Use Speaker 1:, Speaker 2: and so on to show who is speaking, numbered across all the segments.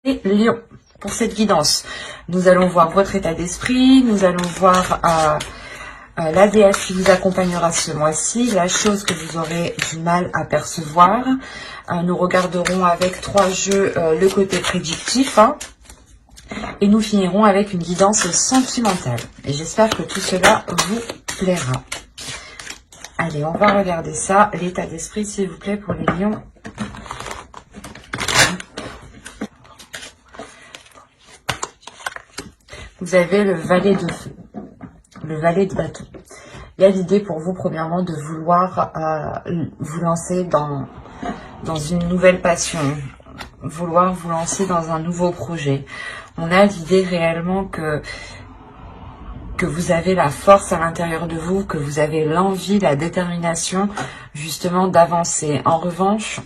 Speaker 1: Et Lion, pour cette guidance, nous allons voir votre état d'esprit, nous allons voir la déesse qui vous accompagnera ce mois-ci, la chose que vous aurez du mal à percevoir. Nous regarderons avec 3 jeux le côté prédictif, et nous finirons avec une guidance sentimentale. Et j'espère que tout cela vous plaira. Allez, on va regarder ça. L'état d'esprit, s'il vous plaît, pour les lions. Vous avez le valet de feu, le valet de bâton. Il y a l'idée pour vous, premièrement, de vouloir vous lancer dans une nouvelle passion, vouloir vous lancer dans un nouveau projet. On a l'idée réellement que vous avez la force à l'intérieur de vous, que vous avez l'envie, la détermination, justement, d'avancer. En revanche,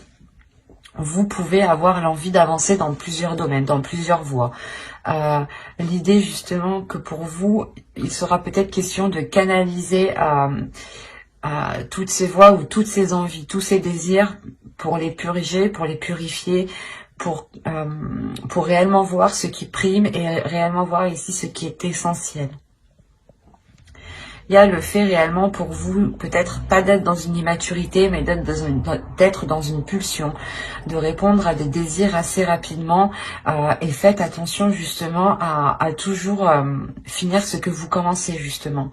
Speaker 1: vous pouvez avoir l'envie d'avancer dans plusieurs domaines, dans plusieurs voies. L'idée justement que pour vous, il sera peut-être question de canaliser toutes ces voies ou toutes ces envies, tous ces désirs pour les purger, pour les purifier, pour réellement voir ce qui prime et réellement voir ici ce qui est essentiel. Il y a le fait réellement pour vous, peut-être pas d'être dans une immaturité, mais d'être dans une pulsion, de répondre à des désirs assez rapidement. Et faites attention justement à toujours finir ce que vous commencez justement.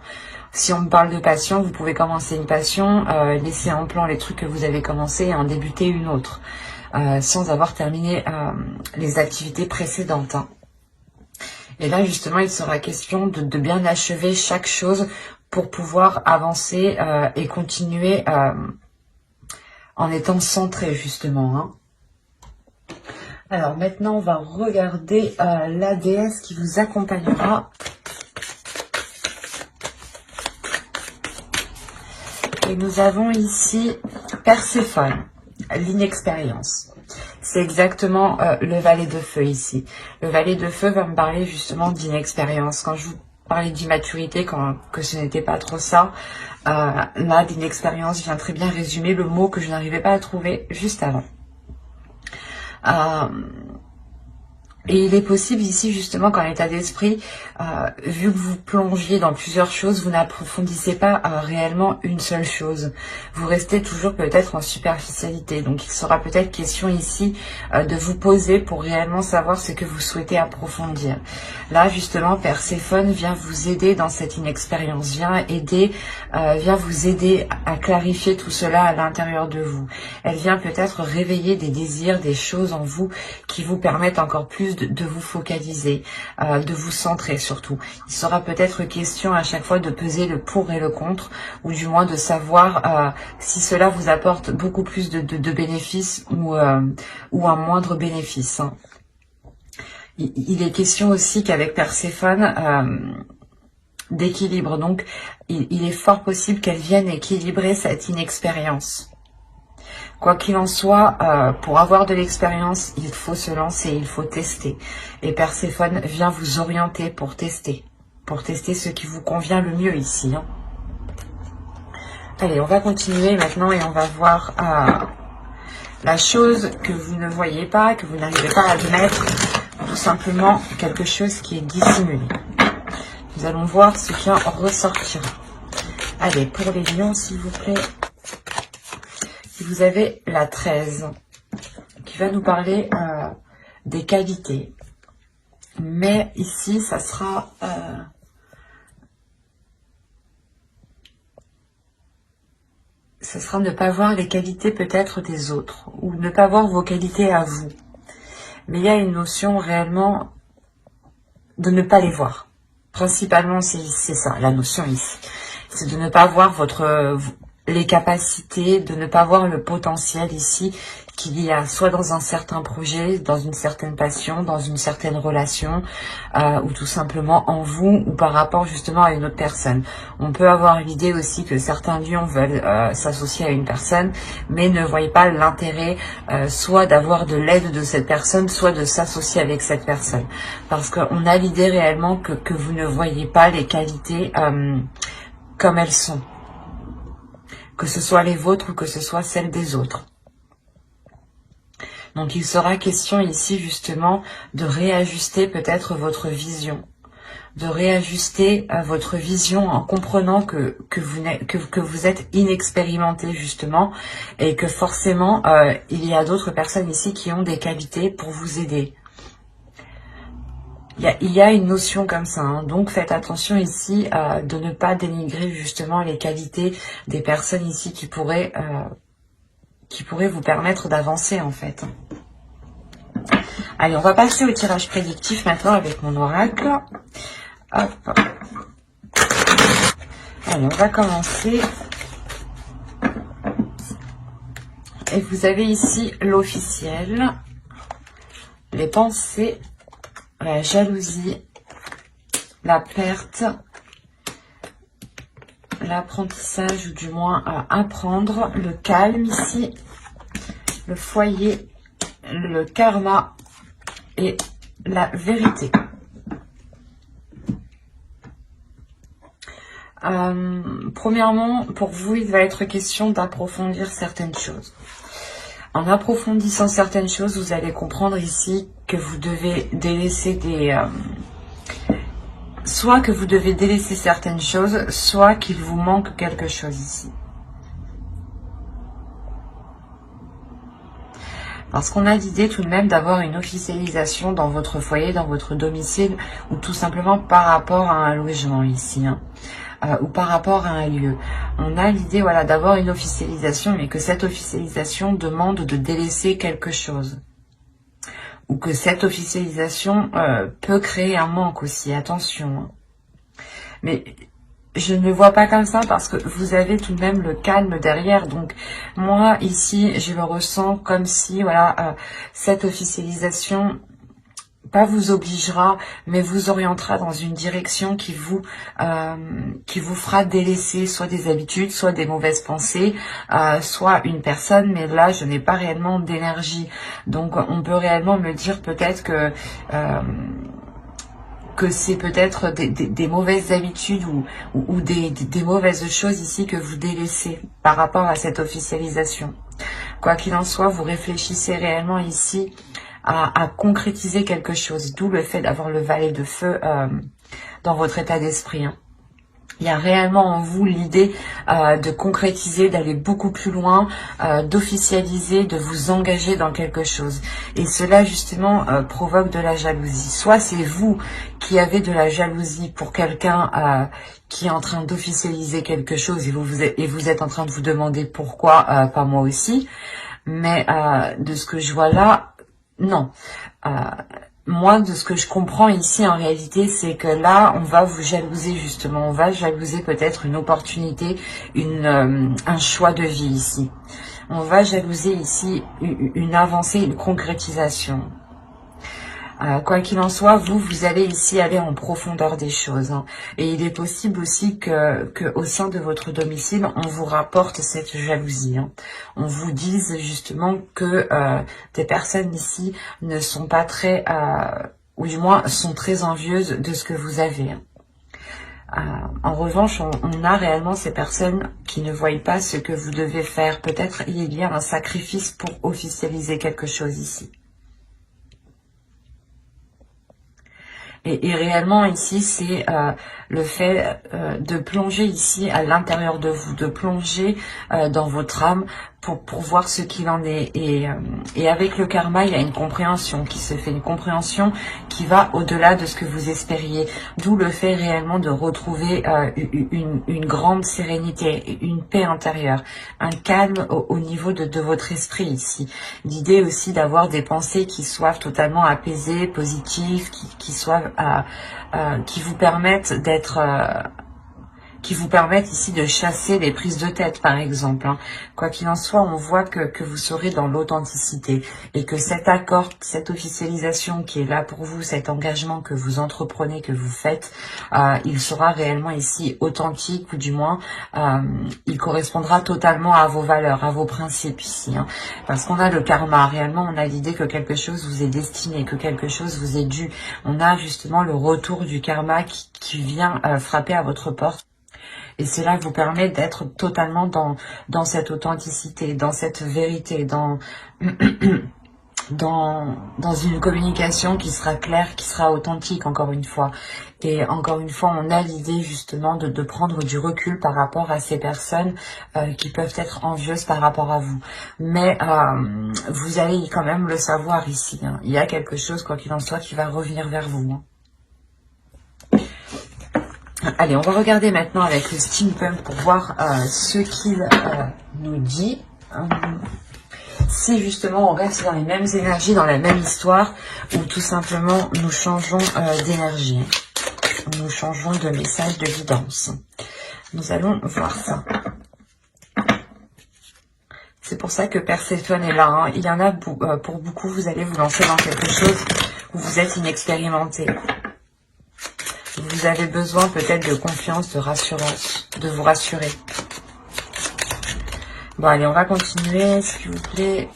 Speaker 1: Si on me parle de passion, vous pouvez commencer une passion, laisser en plan les trucs que vous avez commencé et en débuter une autre, sans avoir terminé les activités précédentes. Et là justement, il sera question de bien achever chaque chose pour pouvoir avancer et continuer en étant centré justement. Alors maintenant, on va regarder la déesse qui vous accompagnera. Et nous avons ici Perséphone, l'inexpérience. C'est exactement le valet de feu ici. Le valet de feu va me parler justement d'inexpérience. Quand je vous parlais d'immaturité, que ce n'était pas trop ça, là, d'inexpérience vient très bien résumer le mot que je n'arrivais pas à trouver juste avant. Et il est possible ici justement qu'en état d'esprit, vu que vous plongiez dans plusieurs choses, vous n'approfondissez pas réellement une seule chose. Vous restez toujours peut-être en superficialité. Donc il sera peut-être question ici de vous poser pour réellement savoir ce que vous souhaitez approfondir. Là justement, Perséphone vient vous aider dans cette inexpérience, vient vous aider à clarifier tout cela à l'intérieur de vous. Elle vient peut-être réveiller des désirs, des choses en vous qui vous permettent encore plus de vous focaliser, de vous centrer surtout. Il sera peut-être question à chaque fois de peser le pour et le contre, ou du moins de savoir si cela vous apporte beaucoup plus de bénéfices ou un moindre bénéfice. Il est question aussi qu'avec Perséphone, d'équilibre. Donc, il est fort possible qu'elle vienne équilibrer cette inexpérience. Quoi qu'il en soit, pour avoir de l'expérience, il faut se lancer, il faut tester. Et Perséphone vient vous orienter pour tester ce qui vous convient le mieux ici. Allez, on va continuer maintenant et on va voir la chose que vous ne voyez pas, que vous n'arrivez pas à admettre, tout simplement quelque chose qui est dissimulé. Nous allons voir ce qui en ressortira. Allez, pour les lions, s'il vous plaît. Vous avez la 13 qui va nous parler des qualités. Mais ici, ça sera ne pas voir les qualités peut-être des autres ou ne pas voir vos qualités à vous. Mais il y a une notion réellement de ne pas les voir. Principalement, c'est ça, la notion ici. C'est de ne pas voir les capacités, de ne pas voir le potentiel ici qu'il y a soit dans un certain projet, dans une certaine passion, dans une certaine relation, ou tout simplement en vous ou par rapport justement à une autre personne. On peut avoir l'idée aussi que certains lions veulent s'associer à une personne, mais ne voient pas l'intérêt soit d'avoir de l'aide de cette personne, soit de s'associer avec cette personne. Parce qu'on a l'idée réellement que vous ne voyez pas les qualités comme elles sont. Que ce soit les vôtres ou que ce soit celles des autres. Donc il sera question ici justement de réajuster peut-être votre vision, de réajuster votre vision en comprenant que vous êtes inexpérimenté justement et que forcément il y a d'autres personnes ici qui ont des qualités pour vous aider. Il y a une notion comme ça, hein. Donc faites attention ici de ne pas dénigrer justement les qualités des personnes ici qui pourraient vous permettre d'avancer en fait. Allez, on va passer au tirage prédictif maintenant avec mon oracle. Hop. Allez, on va commencer. Et vous avez ici l'officiel, les pensées, la jalousie, la perte, l'apprentissage ou du moins apprendre, le calme ici, le foyer, le karma et la vérité. Premièrement, pour vous, il va être question d'approfondir certaines choses. En approfondissant certaines choses, vous allez comprendre ici que vous devez délaisser soit que vous devez délaisser certaines choses, soit qu'il vous manque quelque chose ici. Parce qu'on a l'idée tout de même d'avoir une officialisation dans votre foyer, dans votre domicile, ou tout simplement par rapport à un logement ici, hein. Ou par rapport à un lieu. On a l'idée voilà, d'avoir une officialisation, mais que cette officialisation demande de délaisser quelque chose. Ou que cette officialisation peut créer un manque aussi, attention. Hein. Mais je ne le vois pas comme ça parce que vous avez tout de même le calme derrière. Donc moi ici, je le ressens comme si voilà, cette officialisation pas vous obligera, mais vous orientera dans une direction qui vous fera délaisser soit des habitudes, soit des mauvaises pensées, soit une personne. Mais là, je n'ai pas réellement d'énergie. Donc, on peut réellement me dire peut-être que c'est peut-être des mauvaises habitudes ou des mauvaises choses ici que vous délaissez par rapport à cette officialisation. Quoi qu'il en soit, vous réfléchissez réellement ici à concrétiser quelque chose, d'où le fait d'avoir le valet de feu dans votre état d'esprit. Hein. Il y a réellement en vous l'idée de concrétiser, d'aller beaucoup plus loin, d'officialiser, de vous engager dans quelque chose. Et cela justement provoque de la jalousie. Soit c'est vous qui avez de la jalousie pour quelqu'un qui est en train d'officialiser quelque chose et vous êtes en train de vous demander pourquoi pas moi aussi. Mais de ce que je vois là, non. Moi, de ce que je comprends ici, en réalité, c'est que là, on va vous jalouser, justement. On va jalouser peut-être une opportunité, un choix de vie ici. On va jalouser ici une avancée, une concrétisation. Quoi qu'il en soit, vous allez ici aller en profondeur des choses. Hein. Et il est possible aussi que au sein de votre domicile, on vous rapporte cette jalousie. Hein. On vous dise justement que des personnes ici ne sont pas très, ou du moins sont très envieuses de ce que vous avez. Hein. En revanche, on a réellement ces personnes qui ne voient pas ce que vous devez faire. Peut-être il y a un sacrifice pour officialiser quelque chose ici. Et réellement ici, c'est le fait de plonger ici à l'intérieur de vous, de plonger dans votre âme pour voir ce qu'il en est. Et avec le karma, il y a une compréhension qui se fait, une compréhension qui va au-delà de ce que vous espériez. D'où le fait réellement de retrouver une grande sérénité, une paix intérieure, un calme au niveau de votre esprit ici. L'idée aussi d'avoir des pensées qui soient totalement apaisées, positives, qui vous permettent d'être... qui vous permettent ici de chasser les prises de tête, par exemple. Hein. Quoi qu'il en soit, on voit que vous serez dans l'authenticité et que cet accord, cette officialisation qui est là pour vous, cet engagement que vous entreprenez, que vous faites, il sera réellement ici authentique, ou du moins, il correspondra totalement à vos valeurs, à vos principes ici. Hein. Parce qu'on a le karma, réellement, on a l'idée que quelque chose vous est destiné, que quelque chose vous est dû. On a justement le retour du karma qui vient frapper à votre porte. Et cela vous permet d'être totalement dans cette authenticité, dans cette vérité, dans une communication qui sera claire, qui sera authentique, encore une fois. Et encore une fois, on a l'idée justement de prendre du recul par rapport à ces personnes qui peuvent être envieuses par rapport à vous. Mais vous allez quand même le savoir ici, hein. Il y a quelque chose, quoi qu'il en soit, qui va revenir vers vous, hein. Allez, on va regarder maintenant avec le steampunk pour voir ce qu'il nous dit. Si justement on reste dans les mêmes énergies, dans la même histoire, ou tout simplement nous changeons d'énergie. Nous changeons de message de guidance. Nous allons voir ça. C'est pour ça que Perséphone est là, hein. Il y en a pour beaucoup, vous allez vous lancer dans quelque chose où vous êtes inexpérimenté. Vous avez besoin peut-être de confiance, de rassurance, de vous rassurer. Bon, allez, on va continuer, s'il vous plaît.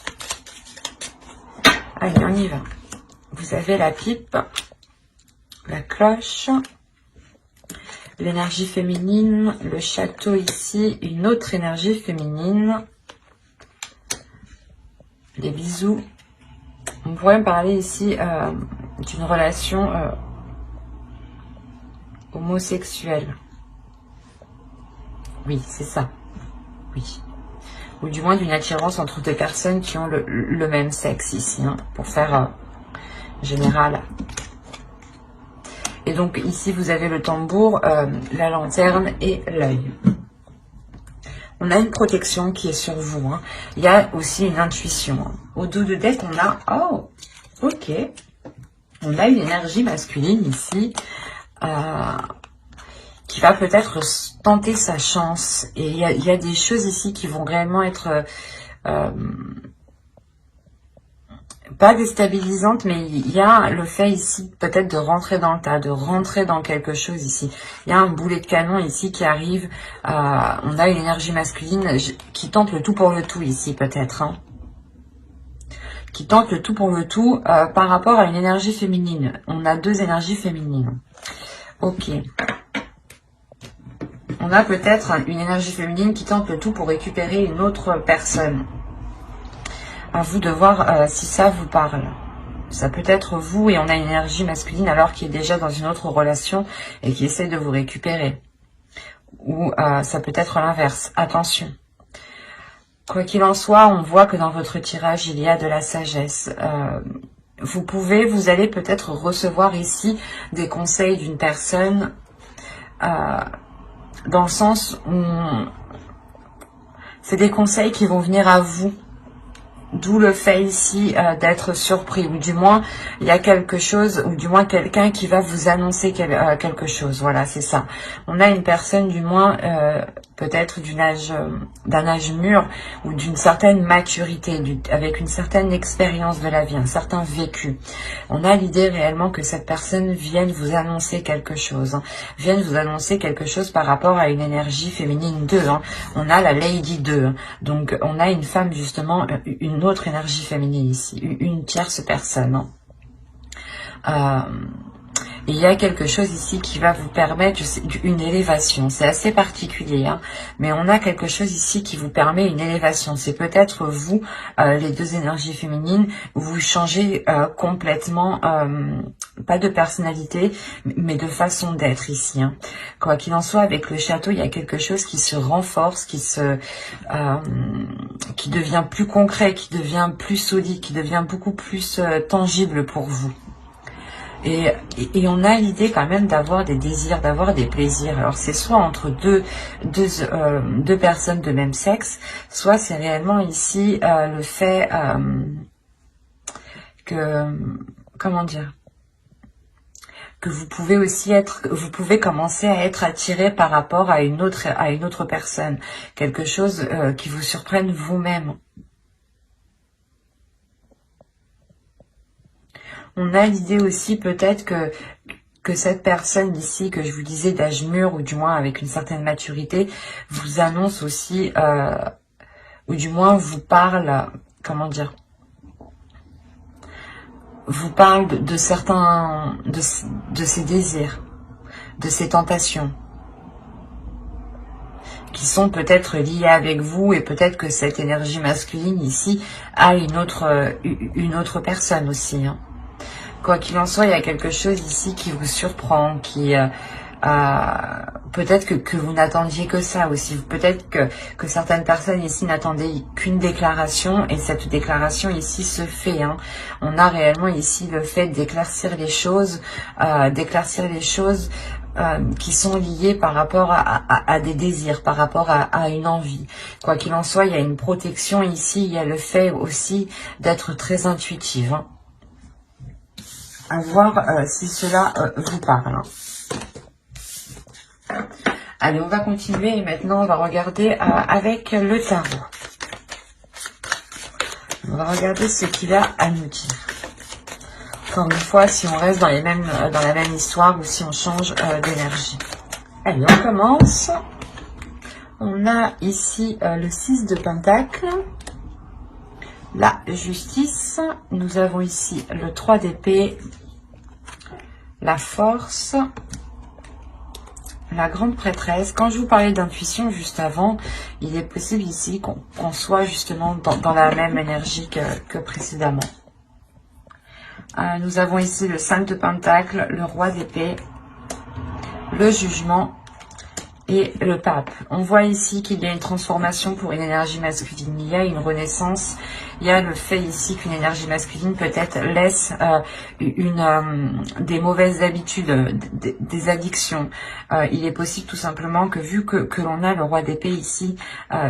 Speaker 1: Allez, on y va. Vous avez la pipe, la cloche, l'énergie féminine, le château ici, une autre énergie féminine, les bisous. On pourrait me parler ici d'une relation homosexuelle. Oui, c'est ça. Oui. Ou du moins d'une attirance entre deux personnes qui ont le même sexe ici, hein, pour faire général. Et donc ici, vous avez le tambour, la lanterne et l'œil. On a une protection qui est sur vous, hein. Il y a aussi une intuition, hein. Au dos de deck, on a... Oh, ok. On a une énergie masculine ici, qui va peut-être tenter sa chance. Et il y a des choses ici qui vont réellement être... pas déstabilisante, mais il y a le fait ici peut-être de rentrer dans le tas, de rentrer dans quelque chose ici. Il y a un boulet de canon ici qui arrive. On a une énergie masculine qui tente le tout pour le tout ici peut-être, hein. Qui tente le tout pour le tout par rapport à une énergie féminine. On a deux énergies féminines. Ok. On a peut-être une énergie féminine qui tente le tout pour récupérer une autre personne. À vous de voir si ça vous parle. Ça peut être vous et on a une énergie masculine alors qui est déjà dans une autre relation et qui essaie de vous récupérer. Ou ça peut être l'inverse. Attention. Quoi qu'il en soit, on voit que dans votre tirage, il y a de la sagesse. Vous allez peut-être recevoir ici des conseils d'une personne dans le sens où c'est des conseils qui vont venir à vous. D'où le fait ici d'être surpris, ou du moins il y a quelque chose, ou du moins quelqu'un qui va vous annoncer quelque chose. Voilà, c'est ça. On a une personne du moins peut-être d'un âge mûr ou d'une certaine maturité, avec une certaine expérience de la vie, un certain vécu. On a l'idée réellement que cette personne vienne vous annoncer quelque chose, hein, vienne vous annoncer quelque chose par rapport à une énergie féminine 2. Hein. On a la Lady 2, hein. Donc on a une femme justement, une autre énergie féminine ici, une tierce personne. Hein. Et il y a quelque chose ici qui va vous permettre une élévation. C'est assez particulier, hein, mais on a quelque chose ici qui vous permet une élévation. C'est peut-être vous, les deux énergies féminines, vous changez complètement, pas de personnalité, mais de façon d'être ici. Hein. Quoi qu'il en soit, avec le château, il y a quelque chose qui se renforce, qui devient plus concret, qui devient plus solide, qui devient beaucoup plus tangible pour vous. Et on a l'idée quand même d'avoir des désirs, d'avoir des plaisirs. Alors c'est soit entre deux personnes de même sexe, soit c'est réellement ici le fait que, comment dire, que vous pouvez aussi vous pouvez commencer à être attiré par rapport à une autre personne, quelque chose qui vous surprenne vous-même. On a l'idée aussi peut-être que cette personne ici, que je vous disais d'âge mûr, ou du moins avec une certaine maturité, vous annonce aussi, ou du moins vous parle, comment dire, vous parle de certains, de ses désirs, de ses tentations. qui sont peut-être liés avec vous, et peut-être que cette énergie masculine ici a une autre personne aussi, hein. Quoi qu'il en soit, il y a quelque chose ici qui vous surprend, qui peut-être que vous n'attendiez que ça aussi. Peut-être que certaines personnes ici n'attendaient qu'une déclaration, et cette déclaration ici se fait, hein. On a réellement ici le fait d'éclaircir les choses, qui sont liées par rapport à des désirs, par rapport à une envie. Quoi qu'il en soit, il y a une protection ici, il y a le fait aussi d'être très intuitive, hein. À voir si cela vous parle, hein. Allez, on va continuer et maintenant on va regarder avec le tarot. On va regarder ce qu'il a à nous dire. Encore une fois, si on reste dans la même histoire ou si on change d'énergie. Allez, on commence. On a ici le 6 de Pentacle, la justice. Nous avons ici le 3 d'épée, la force, la grande prêtresse. Quand je vous parlais d'intuition juste avant, il est possible ici qu'on soit justement dans la même énergie que précédemment. Nous avons ici le 5 de Pentacle, le roi d'épée, le jugement et le pape. On voit ici qu'il y a une transformation pour une énergie masculine, il y a une renaissance, il y a le fait ici qu'une énergie masculine peut-être laisse des mauvaises habitudes, des addictions. Il est possible tout simplement que vu que l'on a le roi d'épée ici,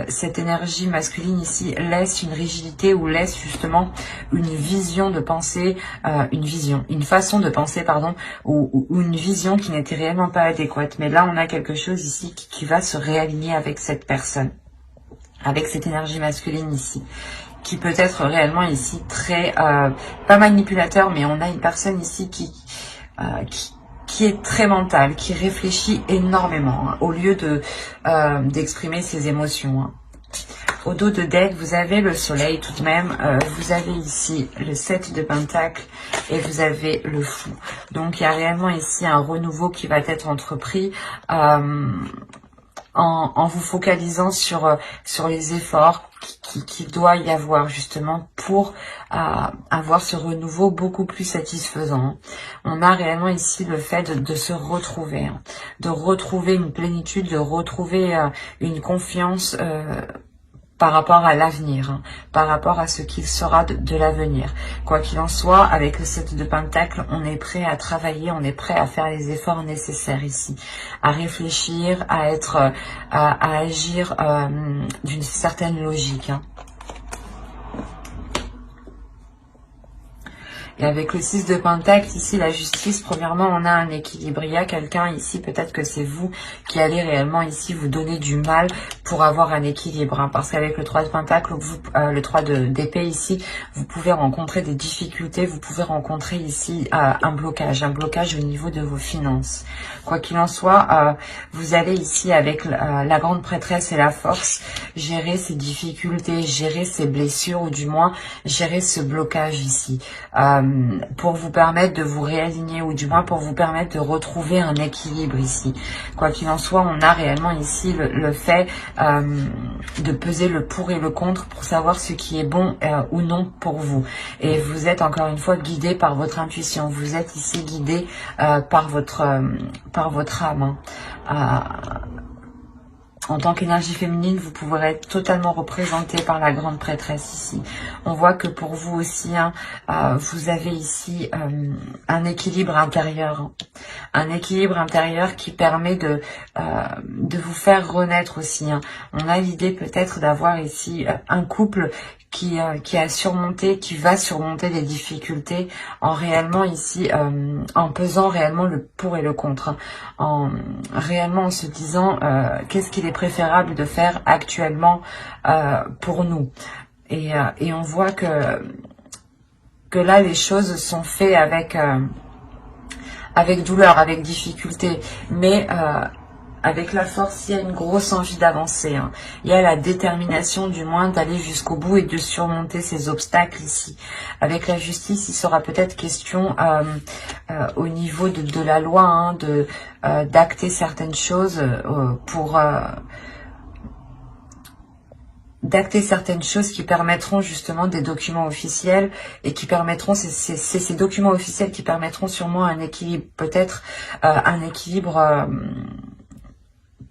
Speaker 1: cette énergie masculine ici laisse une rigidité ou laisse justement une vision de pensée, une façon de penser, pardon, ou une vision qui n'était réellement pas adéquate. Mais là, on a quelque chose ici qui va se réaligner avec cette personne, avec cette énergie masculine ici, qui peut être réellement ici très, pas manipulateur, mais on a une personne ici qui est très mentale, qui réfléchit énormément, hein, au lieu d'exprimer ses émotions, hein. Au dos de deck, vous avez le soleil tout de même, vous avez ici le 7 de Pentacle et vous avez le fou. Donc il y a réellement ici un renouveau qui va être entrepris en vous focalisant sur les efforts qu'il doit y avoir justement pour avoir ce renouveau beaucoup plus satisfaisant. On a réellement ici le fait de se retrouver, hein, de retrouver une plénitude, de retrouver une confiance par rapport à l'avenir, hein, par rapport à ce qu'il sera de l'avenir. Quoi qu'il en soit, avec le 7 de Pentacle, on est prêt à travailler, on est prêt à faire les efforts nécessaires ici, à réfléchir, à agir d'une certaine logique, hein. Et avec le 6 de Pentacle, ici, la justice, premièrement, on a un équilibre. Il y a quelqu'un ici, peut-être que c'est vous qui allez réellement ici vous donner du mal pour avoir un équilibre, hein, parce qu'avec le 3 de Pentacle, le 3 d'épée ici, vous pouvez rencontrer des difficultés, vous pouvez rencontrer ici un blocage au niveau de vos finances. Quoi qu'il en soit, vous allez ici, avec la grande prêtresse et la force, gérer ces difficultés, gérer ces blessures, ou du moins gérer ce blocage ici. Pour vous permettre de vous réaligner, ou du moins pour vous permettre de retrouver un équilibre ici. Quoi qu'il en soit, on a réellement ici le fait de peser le pour et le contre pour savoir ce qui est bon ou non pour vous. Et vous êtes encore une fois guidé par votre intuition, vous êtes ici guidé par votre âme, hein. En tant qu'énergie féminine, vous pourrez être totalement représenté par la grande prêtresse ici. On voit que pour vous aussi, hein, vous avez ici un équilibre intérieur. Hein. Un équilibre intérieur qui permet de vous faire renaître aussi. Hein. On a l'idée peut-être d'avoir ici un couple qui a surmonté, qui va surmonter des difficultés en réellement ici, en pesant réellement le pour et le contre, hein, réellement en se disant qu'est-ce qu'il est préférable de faire actuellement pour nous. Et on voit que là les choses sont faites avec douleur, avec difficulté, mais avec la force, il y a une grosse envie d'avancer, hein. Il y a la détermination du moins d'aller jusqu'au bout et de surmonter ces obstacles ici. Avec la justice, il sera peut-être question au niveau de la loi, hein, d'acter certaines choses pour d'acter certaines choses qui permettront justement des documents officiels et qui permettront, c'est ces documents officiels qui permettront sûrement un équilibre, peut-être un équilibre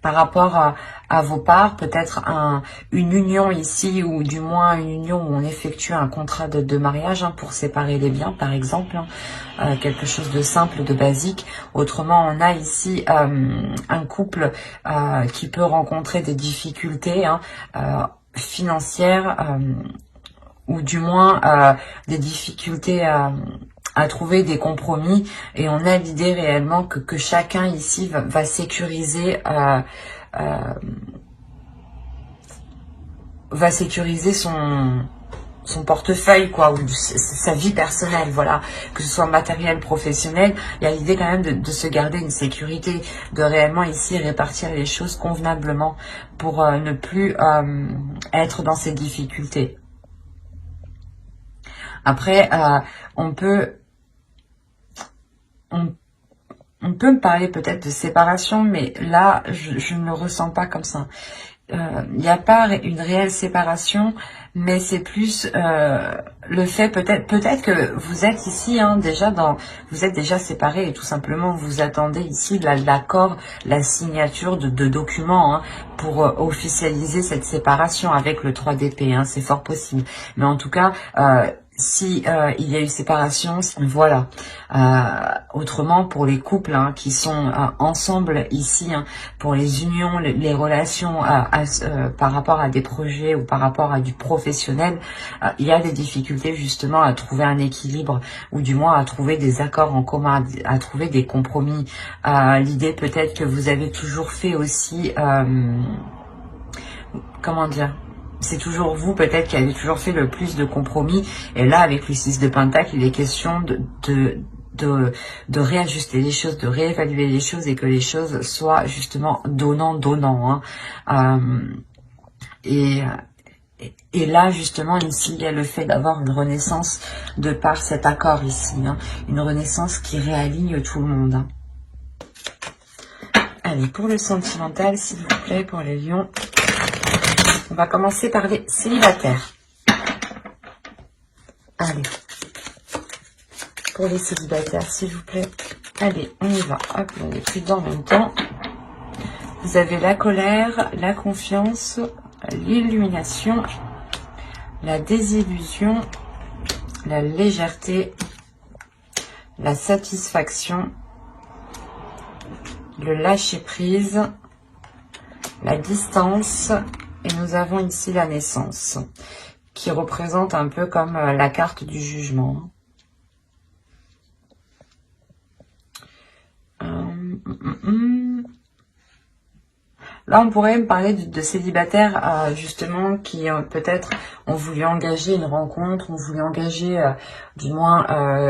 Speaker 1: par rapport à vos parts, peut-être une union ici, ou du moins une union où on effectue un contrat de mariage pour séparer les biens, par exemple, quelque chose de simple, de basique. Autrement, on a ici un couple qui peut rencontrer des difficultés financières, ou du moins des difficultés à trouver des compromis, et on a l'idée réellement que chacun ici va sécuriser son portefeuille, quoi, ou sa vie personnelle, voilà, que ce soit matériel, professionnel. Il y a l'idée quand même de se garder une sécurité, de réellement ici répartir les choses convenablement pour ne plus être dans ces difficultés. Après, on peut me parler peut-être de séparation, mais là, je ne le ressens pas comme ça. Il n'y a pas une réelle séparation, mais c'est plus le fait, peut-être que vous êtes ici vous êtes déjà séparés, et tout simplement vous attendez ici l'accord, la signature de documents pour officialiser cette séparation avec le 3 d'épée. C'est fort possible, mais en tout cas si il y a eu séparation, voilà. Autrement, pour les couples qui sont ensemble ici, pour les unions, les relations par rapport à des projets ou par rapport à du professionnel, il y a des difficultés justement à trouver un équilibre, ou du moins à trouver des accords en commun, à trouver des compromis. L'idée peut-être que vous avez toujours fait aussi, comment dire, c'est toujours vous peut-être qui avez toujours fait le plus de compromis, et là avec le 6 de Pentacle, il est question de réajuster les choses, de réévaluer les choses, et que les choses soient justement donnant. Et là justement ici il y a le fait d'avoir une renaissance de par cet accord ici, une renaissance qui réaligne tout le monde. Allez, pour le sentimental, s'il vous plaît, pour les lions. On va commencer par les célibataires. Allez. Pour les célibataires, s'il vous plaît. Allez, on y va. Hop, on est plus en même temps. Vous avez la colère, la confiance, l'illumination, la désillusion, la légèreté, la satisfaction, le lâcher-prise, la distance. Et nous avons ici la naissance, qui représente un peu comme la carte du jugement. Là, on pourrait me parler de célibataires, justement, qui peut-être ont voulu engager une rencontre, ont voulu engager du moins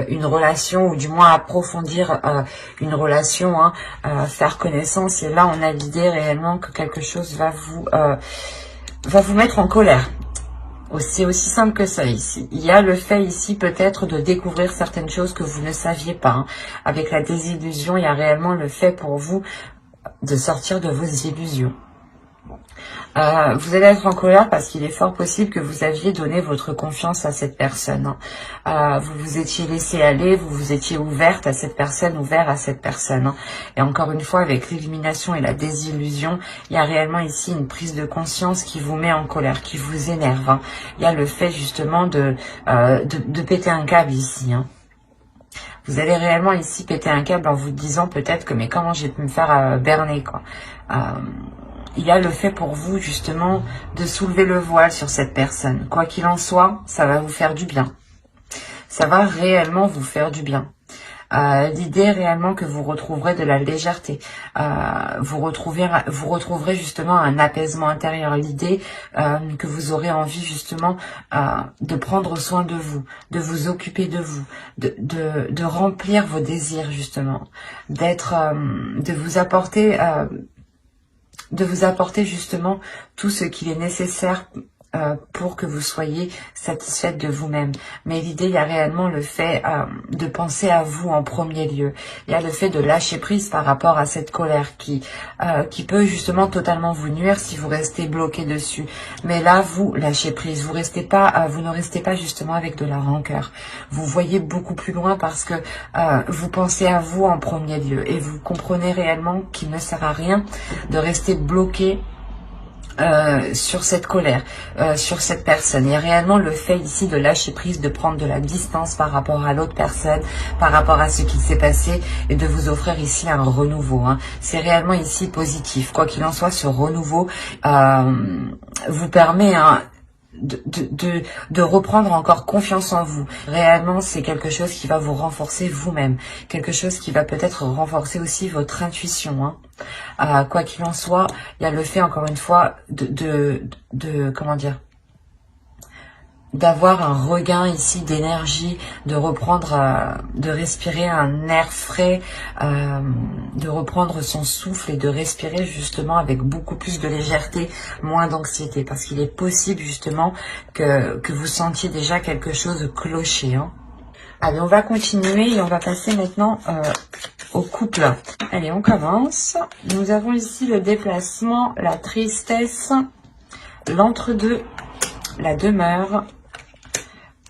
Speaker 1: une relation, ou du moins approfondir une relation, faire connaissance. Et là, on a l'idée réellement que quelque chose va vous mettre en colère. C'est aussi simple que ça ici. Il y a le fait ici peut-être de découvrir certaines choses que vous ne saviez pas. Avec la désillusion, il y a réellement le fait pour vous de sortir de vos illusions. Vous allez être en colère parce qu'il est fort possible que vous aviez donné votre confiance à cette personne. Vous vous étiez laissé aller, vous vous étiez ouverte à cette personne, ouvert à cette personne. Et encore une fois, avec l'illumination et la désillusion, il y a réellement ici une prise de conscience qui vous met en colère, qui vous énerve. Il y a le fait justement de péter un câble ici. Vous allez réellement ici péter un câble en vous disant peut-être que mais comment j'ai pu me faire berner, quoi. Il y a le fait pour vous justement de soulever le voile sur cette personne. Quoi qu'il en soit, ça va vous faire du bien. Ça va réellement vous faire du bien. L'idée réellement que vous retrouverez de la légèreté. Vous retrouverez justement un apaisement intérieur. L'idée que vous aurez envie justement de prendre soin de vous occuper de vous, de remplir vos désirs justement, de vous apporter justement tout ce qu'il est nécessaire pour que vous soyez satisfaite de vous-même. Mais l'idée, il y a réellement le fait de penser à vous en premier lieu. Il y a le fait de lâcher prise par rapport à cette colère qui peut justement totalement vous nuire si vous restez bloqué dessus. Mais là, vous lâchez prise. Vous restez pas, vous ne restez pas justement avec de la rancœur. Vous voyez beaucoup plus loin parce que vous pensez à vous en premier lieu et vous comprenez réellement qu'il ne sert à rien de rester bloqué sur cette colère, sur cette personne. Il y a réellement le fait ici de lâcher prise, de prendre de la distance par rapport à l'autre personne, par rapport à ce qui s'est passé et de vous offrir ici un renouveau. Hein. C'est réellement ici positif. Quoi qu'il en soit, ce renouveau vous permet de reprendre encore confiance en vous. Réellement, c'est quelque chose qui va vous renforcer vous-même. Quelque chose qui va peut-être renforcer aussi votre intuition. Hein. Quoi qu'il en soit, il y a le fait, encore une fois, comment dire, d'avoir un regain ici d'énergie, de reprendre, de respirer un air frais, de reprendre son souffle et de respirer justement avec beaucoup plus de légèreté, moins d'anxiété, parce qu'il est possible justement que vous sentiez déjà quelque chose clocher. Hein. Allez, on va continuer et on va passer maintenant au couple. Allez, on commence. Nous avons ici le déplacement, la tristesse, l'entre-deux, la demeure,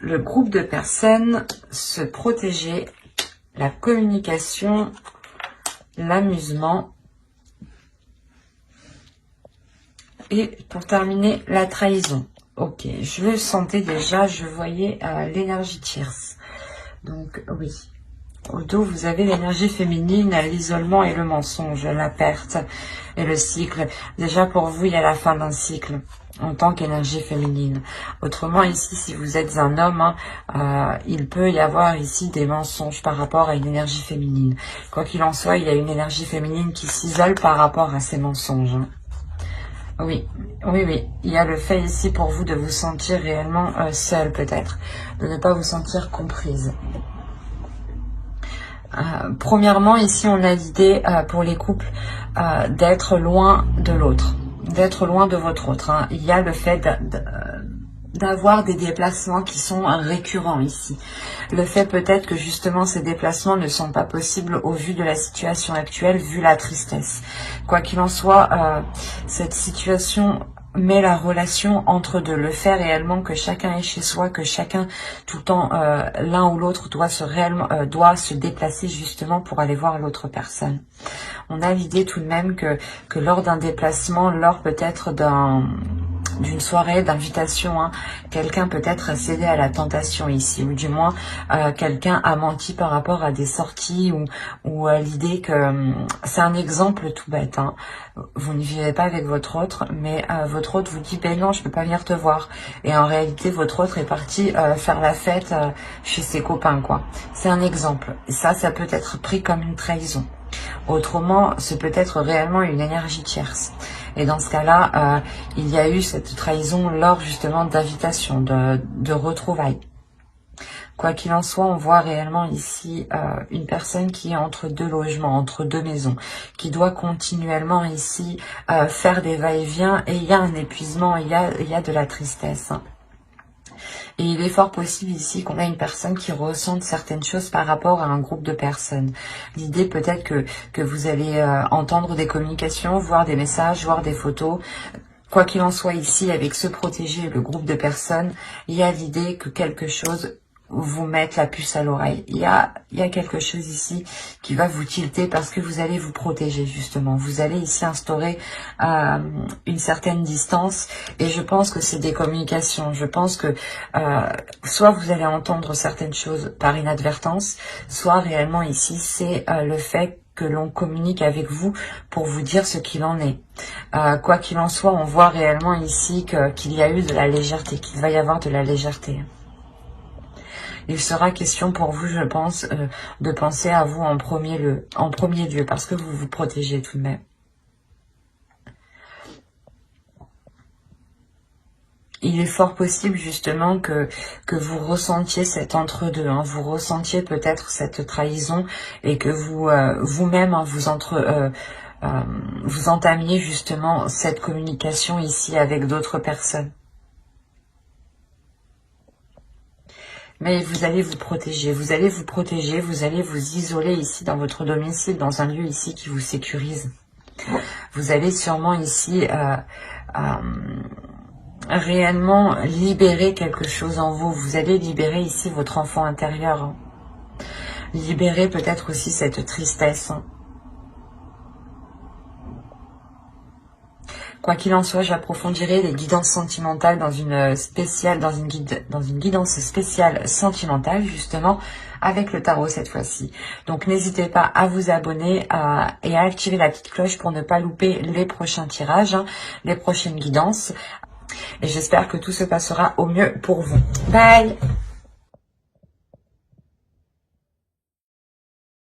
Speaker 1: le groupe de personnes, se protéger, la communication, l'amusement et pour terminer, la trahison. Ok, je le sentais déjà, je voyais l'énergie tierce. Donc oui, au dos vous avez l'énergie féminine, l'isolement et le mensonge, la perte et le cycle. Déjà pour vous, il y a la fin d'un cycle en tant qu'énergie féminine. Autrement, ici, si vous êtes un homme, il peut y avoir ici des mensonges par rapport à une énergie féminine. Quoi qu'il en soit, il y a une énergie féminine qui s'isole par rapport à ces mensonges. Hein. Oui, oui, oui. Il y a le fait ici pour vous de vous sentir réellement seule peut-être, de ne pas vous sentir comprise. Premièrement, ici, on a l'idée pour les couples d'être loin de l'autre. D'être loin de votre autre. Hein. Il y a le fait d'avoir des déplacements qui sont récurrents ici. Le fait peut-être que justement ces déplacements ne sont pas possibles au vu de la situation actuelle, vu la tristesse. Quoi qu'il en soit, cette situation met la relation entre deux, le fait réellement que chacun est chez soi, que chacun tout le temps l'un ou l'autre doit se déplacer justement pour aller voir l'autre personne. On a l'idée tout de même que lors d'un déplacement, lors peut-être d'une soirée d'invitation, hein, quelqu'un peut-être a cédé à la tentation ici, ou du moins quelqu'un a menti par rapport à des sorties ou à l'idée que c'est un exemple tout bête. Hein. Vous ne vivez pas avec votre autre, mais votre autre vous dit ben non, je peux pas venir te voir. Et en réalité, votre autre est parti faire la fête chez ses copains, quoi. C'est un exemple. Et ça peut être pris comme une trahison. Autrement, c'est peut-être réellement une énergie tierce. Et dans ce cas-là, il y a eu cette trahison lors justement d'invitation, de retrouvailles. Quoi qu'il en soit, on voit réellement ici une personne qui est entre deux logements, entre deux maisons, qui doit continuellement ici faire des va-et-vient, et il y a un épuisement, il y a de la tristesse. Et il est fort possible ici qu'on a une personne qui ressente certaines choses par rapport à un groupe de personnes. L'idée peut-être que vous allez entendre des communications, voir des messages, voir des photos. Quoi qu'il en soit ici, avec se protéger, le groupe de personnes, il y a l'idée que quelque chose vous mette la puce à l'oreille. Il y a quelque chose ici qui va vous tilter parce que vous allez vous protéger justement. Vous allez ici instaurer une certaine distance et je pense que c'est des communications. Je pense que soit vous allez entendre certaines choses par inadvertance, soit réellement ici c'est le fait que l'on communique avec vous pour vous dire ce qu'il en est. Quoi qu'il en soit, on voit réellement ici qu'il y a eu de la légèreté, qu'il va y avoir de la légèreté. Il sera question pour vous, je pense, de penser à vous en premier lieu, parce que vous vous protégez tout de même. Il est fort possible justement que vous ressentiez cet entre-deux, hein, vous ressentiez peut-être cette trahison et que vous-même hein, vous entamiez justement cette communication ici avec d'autres personnes. Mais vous allez vous protéger, vous allez vous protéger, vous allez vous isoler ici dans votre domicile, dans un lieu ici qui vous sécurise. Vous allez sûrement ici réellement libérer quelque chose en vous. Vous allez libérer ici votre enfant intérieur. Hein. Libérer peut-être aussi cette tristesse. Hein. Quoi qu'il en soit, j'approfondirai les guidances sentimentales dans une guidance spéciale sentimentale, justement, avec le tarot cette fois-ci. Donc, n'hésitez pas à vous abonner et à activer la petite cloche pour ne pas louper les prochains tirages, hein, les prochaines guidances. Et j'espère que tout se passera au mieux pour vous. Bye!